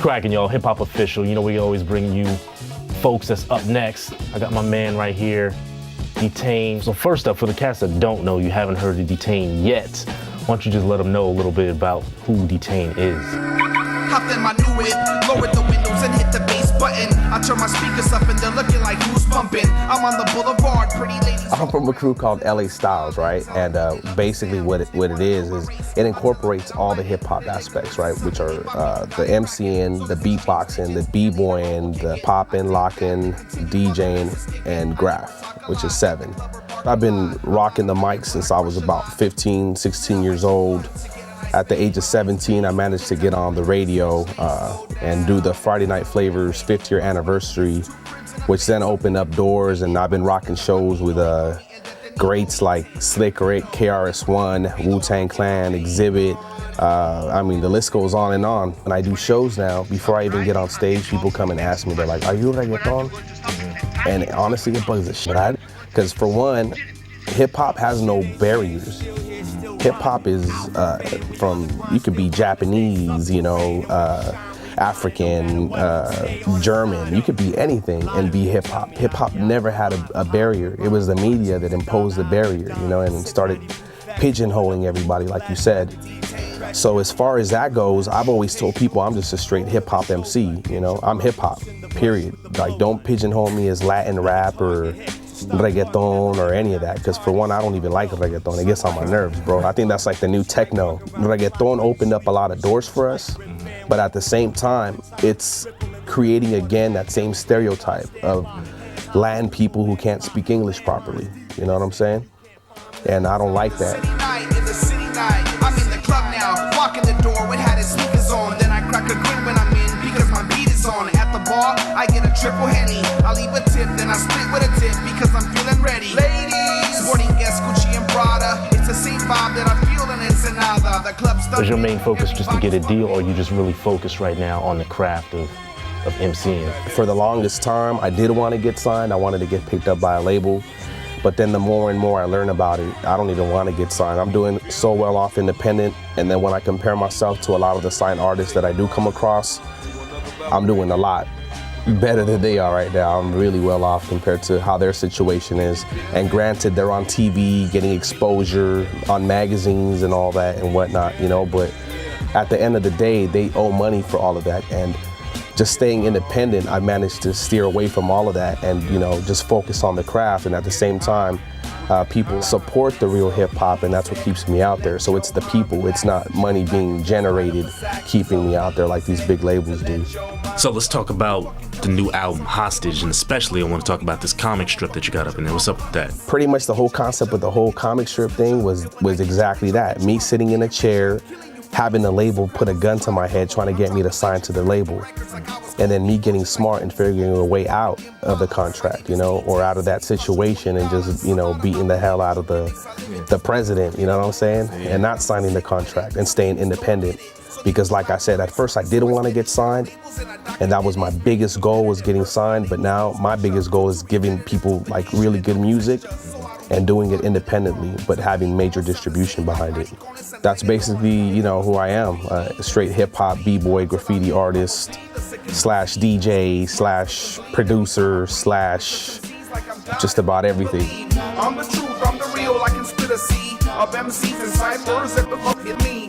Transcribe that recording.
cracking, y'all? HipHop Official. You know, we always bring you folks that's up next. I got my man right here, DETANE. So first up, for the cats that don't know, you haven't heard of DETANE yet, why don't you just let them know a little bit about who DETANE is? Hopped in my new whip, lowered the windows and hit the bass button. I turn my speakers up and they're looking like who's bumping. I'm on the boulevard, pretty ladies. I'm from a crew called LA Styles, right? And basically what it is it incorporates all the hip hop aspects, right? Which are the MCing, the beatboxing, the b-boying, the popping, locking, DJing, and graph, which is 7. I've been rocking the mic since I was about 15, 16 years old. At the age of 17, I managed to get on the radio and do the Friday Night Flavors 5th year anniversary, which then opened up doors, and I've been rocking shows with greats like Slick Rick, KRS-One, Wu-Tang Clan, Exhibit. I mean, the list goes on and on. When I do shows now, before I even get on stage, people come and ask me, they're like, "Are you reggaeton?" And honestly, it bugs the shit out of me. Because for one, hip hop has no barriers. Hip hop is you could be Japanese, you know, African, German, you could be anything and be hip hop. Hip hop never had a barrier. It was the media that imposed the barrier, you know, and started pigeonholing everybody, like you said. So as far as that goes, I've always told people I'm just a straight hip hop MC, you know, I'm hip hop, period. Like, don't pigeonhole me as Latin rap or reggaeton or any of that, because for one, I don't even like reggaeton. It gets on my nerves, bro. I think that's like the new techno. Reggaeton opened up a lot of doors for us, but at the same time, it's creating again that same stereotype of Latin people who can't speak English properly. You know what I'm saying? And I don't like that. I'm in the club now, walking the door with had his sneakers on. Then I crack a grin when I'm in because my beat is on. At the bar, I get a triple Henny. I leave a tip, then I split with a tip because I'm feeling ready. Ladies, sporting guests, Gucci and Prada. It's the same vibe that I feel in Ensenada. The club stuff. Is your main focus just to get a deal, or are you just really focused right now on the craft of MCing? For the longest time, I did want to get signed. I wanted to get picked up by a label. But then the more and more I learn about it, I don't even want to get signed. I'm doing so well off independent, and then when I compare myself to a lot of the signed artists that I do come across, I'm doing a lot better than they are right now. I'm really well off compared to how their situation is. And granted, they're on TV, getting exposure on magazines and all that and whatnot, you know, but at the end of the day, they owe money for all of that. And just staying independent, I managed to steer away from all of that and, you know, just focus on the craft. And at the same time, people support the real hip hop, and that's what keeps me out there. So it's the people, it's not money being generated keeping me out there like these big labels do. So let's talk about the new album, Hostage, and especially I want to talk about this comic strip that you got up in there. What's up with that? Pretty much the whole concept of the whole comic strip thing was exactly that. Me sitting in a chair, having the label put a gun to my head trying to get me to sign to the label. And then me getting smart and figuring a way out of the contract, you know, or out of that situation and just, you know, beating the hell out of the president, you know what I'm saying? And not signing the contract and staying independent. Because like I said, at first I didn't want to get signed, and that was my biggest goal, was getting signed. But now my biggest goal is giving people like really good music and doing it independently, but having major distribution behind it. That's basically, you know, who I am, a straight hip hop, b-boy, graffiti artist, slash DJ, slash producer, slash just about everything. I'm the truth, I'm the real, I can split a sea of MCs and ciphers at the fuck it means.